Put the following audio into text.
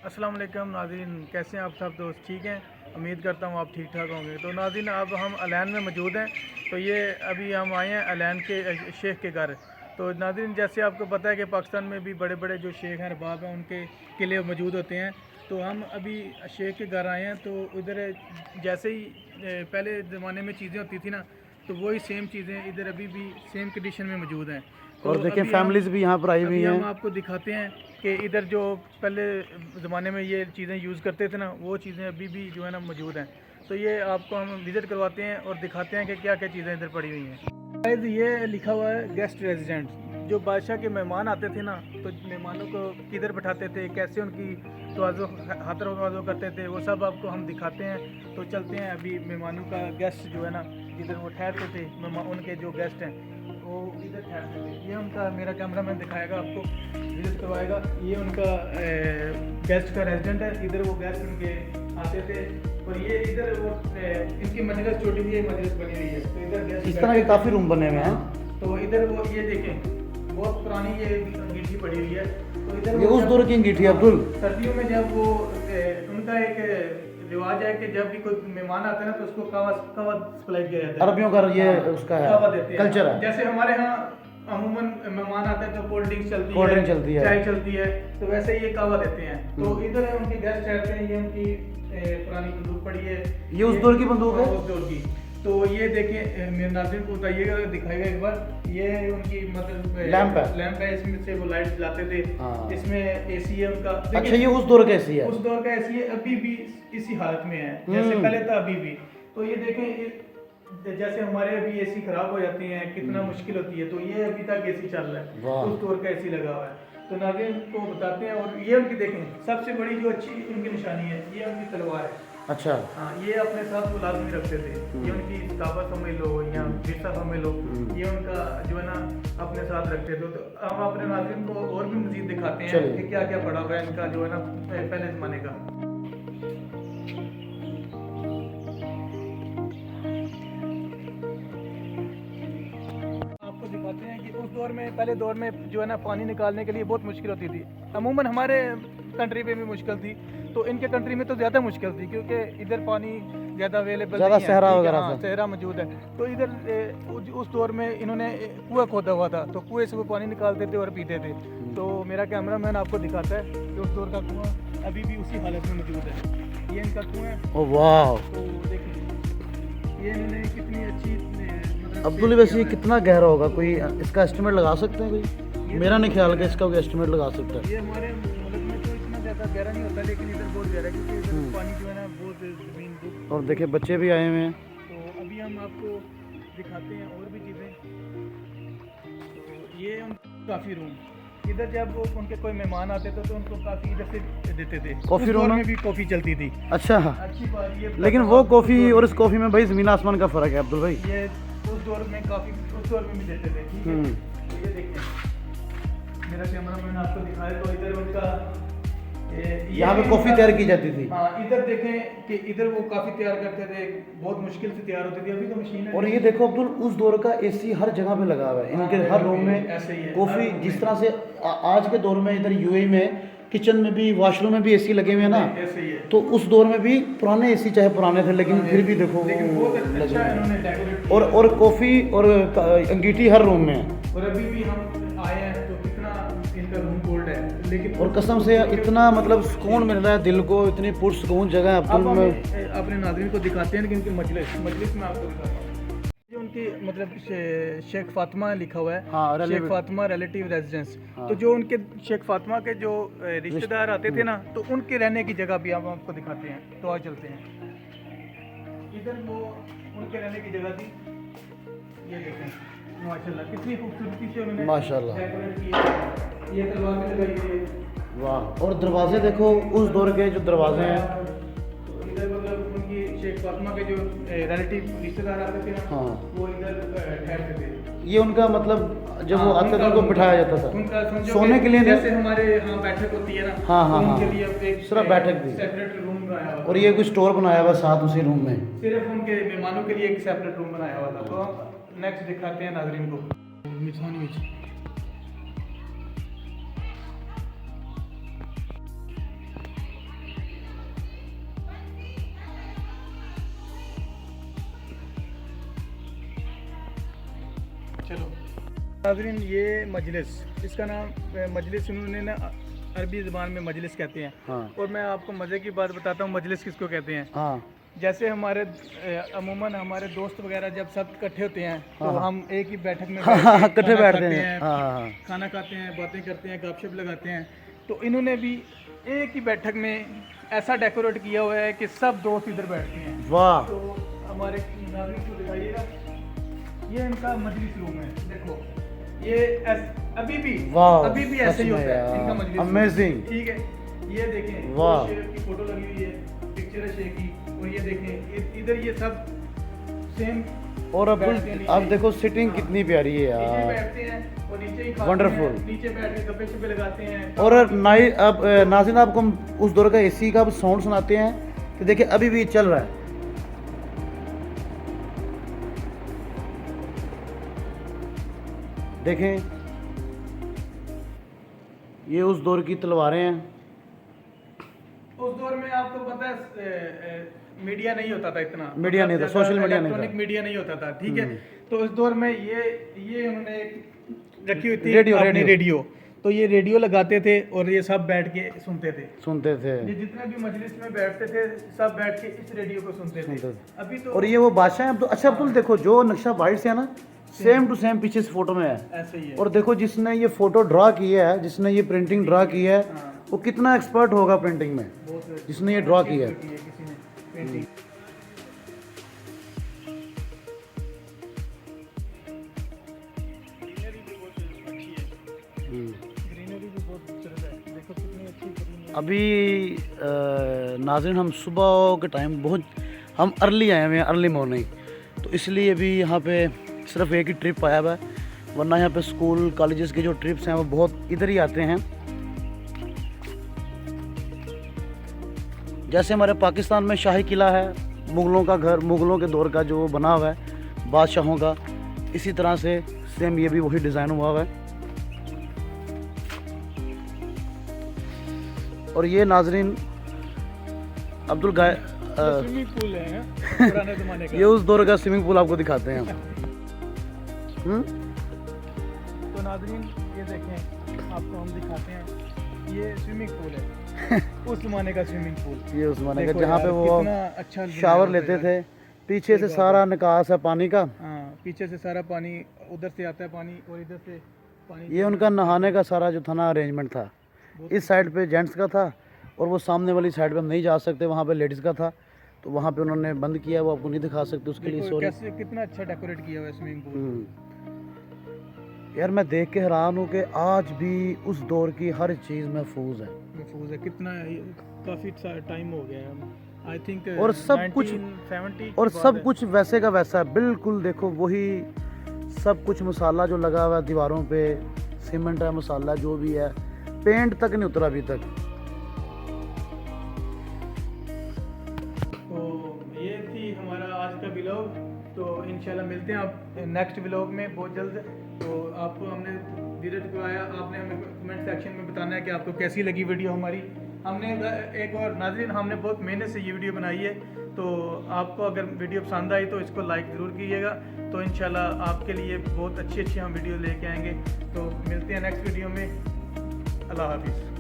अस्सलाम वालेकुम नाज़रीन, कैसे हैं आप सब दोस्त? ठीक हैं, उम्मीद करता हूँ आप ठीक ठाक होंगे। तो नाज़रीन, अब हम अलैन में मौजूद हैं। तो ये अभी हम आए हैं अलैन के शेख के घर। तो नाज़रीन, जैसे आपको पता है कि पाकिस्तान में भी बड़े बड़े जो शेख हैं, अरबाब हैं, उनके किले मौजूद होते हैं। तो हम अभी शेख के घर आए हैं। तो इधर जैसे ही पहले ज़माने में चीज़ें होती थी ना, तो वही सेम चीज़ें इधर अभी भी सेम कंडीशन में मौजूद हैं। तो और देखें फैमिलीज भी यहाँ पर आई हुई अभी हैं। हम आपको दिखाते हैं कि इधर जो पहले ज़माने में ये चीज़ें यूज़ करते थे ना, वो चीज़ें अभी भी जो है ना मौजूद हैं। तो ये आपको हम विज़िट करवाते हैं और दिखाते हैं कि क्या क्या चीज़ें इधर पड़ी हुई हैं। शायद ये लिखा हुआ है गेस्ट रेजिडेंट। जो बादशाह के मेहमान आते थे ना, तो मेहमानों को किधर बैठाते थे, कैसे उनकी तवाज़ो खातर तवाज़ो करते थे, वो सब आपको हम दिखाते हैं। तो चलते हैं अभी मेहमानों का गेस्ट जो है ना, जिधर वो ठहरते थे, उनके जो गेस्ट हैं वो इधर ठहरते थे। ये उनका, मेरा कैमरा मैन दिखाएगा आपको, विजिट करवाएगा। ये उनका गेस्ट का रेजिडेंट है। इधर वो गेस्ट उनके आते थे और ये इधर वो इनकी मजलिस छोटी हुई मजलिस बनी हुई है। तो इधर गेस्ट इस तरह के काफ़ी रूम बने हुए हैं। तो इधर वो ये देखें, बहुत पुरानी ये अंगीठी पड़ी हुई है। तो इधर ये उस दौर की अंगीठी है अब्दुल। सर्दियों में जब वो उनका एक रिवाज है कि जब भी कोई मेहमान आता है ना, तो उसको कावा सप्लाई किया जाता है। अरबियों का ये उसका है, कावा देते हैं, कल्चर है। जैसे हमारे यहाँ अमूमन मेहमान आते हैं तो कोल्ड ड्रिंक चलती है, चाय चलती है, तो वैसे ये कावा देते हैं। तो इधर उनके गेस्ट ठहरते हैं। ये उनकी पुरानी बंदूक पड़ी है। ये उस दौर की बंदूक है, उस दौर की। तो ये देखें, मेरे नाज़रीन को बताइएगा, दिखाएगा एक बार। ये उनकी मतलब लैंप है, इसमें से वो लाइट जलाते थे। इसमें एसी है उनका। अच्छा, ये उस दौर का एसी है। उस दौर का एसी है, अभी भी इसी हालत में है जैसे पहले था, अभी भी। तो ये देखें, जैसे हमारे अभी एसी खराब हो जाती हैं, कितना मुश्किल होती है, तो ये अभी तक एसी चल रहा है, उस दौर का एसी लगा हुआ है। तो नाज़रीन को बताते हैं। और ये उनकी देखें, सबसे बड़ी जो अच्छी उनकी निशानी है, ये उनकी तलवार है। अच्छा, हाँ, ये अपने साथ वो लाजमी रखते थे। ये उनकी किताबत समझ लो या विरसा समझ लो, ये उनका जो है ना अपने साथ रखते थे। तो हम अपने नाज़रीन को और भी मज़ीद दिखाते हैं कि क्या क्या पड़ा हुआ है इनका, जो है ना पहले ज़माने का। आपको दिखाते हैं कि उस दौर में, पहले दौर में जो है ना पानी निकालने के लिए बहुत मुश्किल होती थी। अमूमन हमारे कंट्री में भी मुश्किल थी, तो इनके कंट्री में तो ज़्यादा मुश्किल थी, क्योंकि इधर पानी ज़्यादा अवेलेबल नहीं है, सहरा वगैरह, हाँ, सहरा मौजूद है। तो इधर उस दौर में इन्होंने कुआं खोदा हुआ था, तो कुएं से वो पानी निकालते थे और पीते थे। तो मेरा कैमरा मैन आपको दिखाता है कि उस दौर का कुआं अभी भी उसी हालत में मौजूद है। ये इनका कुआं है। ओह वाह, तो देखिए ये इन्होंने कितनी अच्छी अब्दुल, वैसे ये कितना गहरा होगा, कोई इसका एस्टिमेट लगा सकते हैं कोई? मेरा नहीं ख्याल कि इसका कोई एस्टिमेट लगा सकता है। ये हमारे मुल्क में तो इतना ज़्यादा गहरा नहीं होता, लेकिन इधर बहुत गहरा है, क्योंकि इधर पानी जो है ना बहुत ज़मीन। और देखिए बच्चे भी आए हुए हैं। तो अभी हम आपको दिखाते हैं और भी चीज़ें। तो ये काफ़ी रूम, इधर जब वो उनके कोई मेहमान आते थे तो उनको काफ़ी इधर से देते थे। कॉफ़ी रूम में भी कॉफ़ी चलती थी। अच्छा, अच्छी बात ये, लेकिन वो कॉफ़ी और इस कॉफ़ी में भाई ज़मीन आसमान का फ़र्क है अब्दुल भाई। ये उस दौर में काफ़ी, उस दौर में भी देते थे। ठीक है, तो ये देखिए, मेरा कैमरा मैंने आपको दिखाया। तो इधर उनका यहाँ पे कॉफ़ी तैयार की जाती थी। हाँ, इधर देखें कि इधर वो काफ़ी तैयार करते थे, बहुत मुश्किल से तैयार होती थी। अभी तो मशीन है। और ये देखो अब्दुल, उस दौर का एसी हर जगह पे लगा हुआ है, इनके हर रूम में ऐसे ही है। कॉफ़ी। जिस तरह से आज के दौर में इधर यूएई में किचन में भी, वॉशरूम में भी एसी लगे हुए हैं ना, ऐसे ही है। तो उस दौर में भी पुराने एसी चाहे पुराने थे, लेकिन फिर भी देखो बहुत अच्छा इन्होंने डेकोरेट किया। और कॉफ़ी और अंगीठी हर रूम में है। और अभी भी हम आए हैं तो कितना इनका रूम कोल्ड है, लेकिन और कसम से इतना मतलब सुकून मिल रहा है दिल को, इतनी पुरसुकून जगह है अब अब्दुल। हम अपने नाज़रीन को दिखाते हैं कि उनकी मजलिस में आपको दिखाता हूँ। जो उनकी मतलब शेख फातिमा लिखा हुआ है। हाँ, शेख फातिमा रिलेटिव रेजिडेंस। तो जो उनके शेख फातिमा के जो रिश्तेदार आते थे ना, तो उनके रहने की जगह भी हम आपको दिखाते हैं। तो आज चलते हैं। इधर वो उनके रहने की जगह थी। ये देखें, माशाल्लाह कितनी खूबसूरती से उन्होंने माशाल्लाह डेकोरेट किया। ये तलवार भी लगाई हुई है। वाह, और दरवाजे देखो उस दौर के जो दरवाजे हैं। तो इधर मतलब उनकी शेख फातिमा के जो रिलेटिव रिश्तेदार आते थे ना, हाँ, वो इधर ठहरते थे। ये उनका मतलब जब वो आते थे उनको बिठाया जाता था उनका समझो सोने के लिए नहीं। जैसे हमारे यहाँ बैठक होती है ना, हाँ हाँ हाँ, उनके लिए एक सिर्फ बैठक थी। सेपरेट रूम बनाया हुआ। और ये कोई स्टोर बनाया हुआ साथ उसी रूम में। सिर्फ उनके मेहमानों के लिए एक सेपरेट रूम बनाया हुआ था। तो हम नेक्स्ट दिखाते हैं नाज़रीन को। चलो नाज़रीन, ये मजलिस, इसका नाम मजलिस उन्होंने ना अरबी ज़बान में मजलिस कहते हैं। हाँ और मैं आपको मज़े की बात बताता हूँ मजलिस किसको कहते हैं। हाँ जैसे हमारे अमूमन हमारे दोस्त वगैरह जब सब इकट्ठे होते हैं तो हाँ। हम एक ही बैठक में हाँ, इकट्ठे खाना बैठते खाते हैं। हाँ हाँ खाना खाते हैं, बातें करते हैं, गपशप लगाते हैं। तो इन्होंने भी एक ही बैठक में ऐसा डेकोरेट किया हुआ है कि सब दोस्त इधर बैठते हैं। वाह तो हमारे नाज़रीन को दिखाइएगा, ये इनका मजलिस रूम है। देखो ये अभी भी वाह, ऐसे ही सच में होता है यार, इनका मजलिस। amazing। ठीक है, ये देखें वाह। शेर की फोटो लगी हुई है, पिक्चर है शेर की। और ये देखें इधर ये सब सेम। और अब्दुल आप देखो सिटिंग कितनी प्यारी है नीचे यार। बैठते हैं और नीचे ही खाते Wonderful। हैं, नीचे बैठ के गप्पे शप्पे लगाते हैं। और नाई अब नाज़रीन आपको हम उस दौर का एसी का साउंड सुनाते हैं कि देखिए अभी भी चल रहा है। देखें ये उस दौर की तलवारें हैं। उस दौर में आपको पता है मीडिया नहीं होता था इतना, मीडिया नहीं था, मतलब सोशल मीडिया नहीं था। इलेक्ट्रॉनिक मीडिया नहीं होता था। ठीक है, तो उस दौर में ये उन्होंने रखी हुई थी रेडियो, अपनी रेडियो। रेडियो। तो ये रेडियो लगाते थे और ये सब बैठ के सुनते थे। सुनते थे। ये जितने भी मजलिस में बैठते थे सब बैठ के इस रेडियो को सुनते थे। सुनते अभी तो और ये वो बादशाह हैं। अच्छा अब्दुल देखो जो नक्शा वाइट से है ना, सेम टू सेम पीछे से फोटो में है। ऐसे ही है। और देखो जिसने ये फोटो ड्रा की है, जिसने ये प्रिंटिंग ड्रा की है, हाँ, वो कितना एक्सपर्ट होगा प्रिंटिंग में, बहुत जिसने ये ड्रा की है। किसी ने पेंटिंग। ग्रीनरी भी बहुत खूबसूरत है, देखो कितनी अच्छी ग्रीनरी है। अभी नाज़रीन हम सुबह के टाइम हम अर्ली आए हुए हैं, अर्ली मॉर्निंग, तो इसलिए अभी यहाँ पे सिर्फ एक ही ट्रिप आया हुआ है, वरना यहाँ पे स्कूल कॉलेजेस के जो ट्रिप्स हैं वो बहुत इधर ही आते हैं। जैसे हमारे पाकिस्तान में शाही किला है, मुग़लों का घर, मुग़लों के दौर का जो बना हुआ है बादशाहों का, इसी तरह से सेम ये भी वही डिज़ाइन हुआ हुआ है। और ये नाजरीन अब्दुल गाय स्विमिंग पूल है पुराने ज़माने का। ये उस दौर का स्विमिंग पूल आपको दिखाते हैं हम। तो नाज़रीन ये देखें, आपको हम दिखाते हैं, ये स्विमिंग पूल है उस ज़माने का स्विमिंग पूल। ये उस ज़माने का देखो जहाँ यार, पे वो कितना अच्छा शावर लेते थे। पीछे से सारा निकास है पानी का। हाँ, पीछे से सारा पानी उधर से आता है पानी, और इधर से पानी। ये उनका नहाने का सारा जो था ना अरेंजमेंट था, इस साइड पे जेंट्स का था और वो सामने वाली साइड पे हम नहीं जा सकते, वहाँ पे लेडीज़ का था, तो वहाँ पे उन्होंने बंद किया, वो आपको नहीं दिखा सकते, उसके लिए देखो सॉरी। कैसे कितना अच्छा डेकोरेट किया हुआ है स्विमिंग पूल। यार मैं देख के हैरान हूँ कि आज भी उस दौर की हर चीज़ महफूज है। महफूज है, कितना काफ़ी टाइम हो गया है, आई थिंक। और सब कुछ 1970 और की बात सब है। कुछ वैसे का वैसा है, बिल्कुल। देखो वही सब कुछ मसाला जो लगा हुआ है दीवारों पे, सीमेंट है, मसाला जो भी है, पेंट तक नहीं उतरा अभी तक। तो ये थी हमारा आज का व्लॉग। तो इंशाल्लाह मिलते हैं आप नेक्स्ट व्लॉग में बहुत जल्द। तो आपको हमने विजिट करवाया, आपने हमें कमेंट सेक्शन में बताना है कि आपको कैसी लगी वीडियो हमारी। हमने एक और नाज़रीन, हमने बहुत मेहनत से ये वीडियो बनाई है, तो आपको अगर वीडियो पसंद आई तो इसको लाइक ज़रूर कीजिएगा। तो इंशाल्लाह आपके लिए बहुत अच्छी हम वीडियो लेके आएंगे। तो मिलते हैं नेक्स्ट वीडियो में। अल्लाह हाफिज़।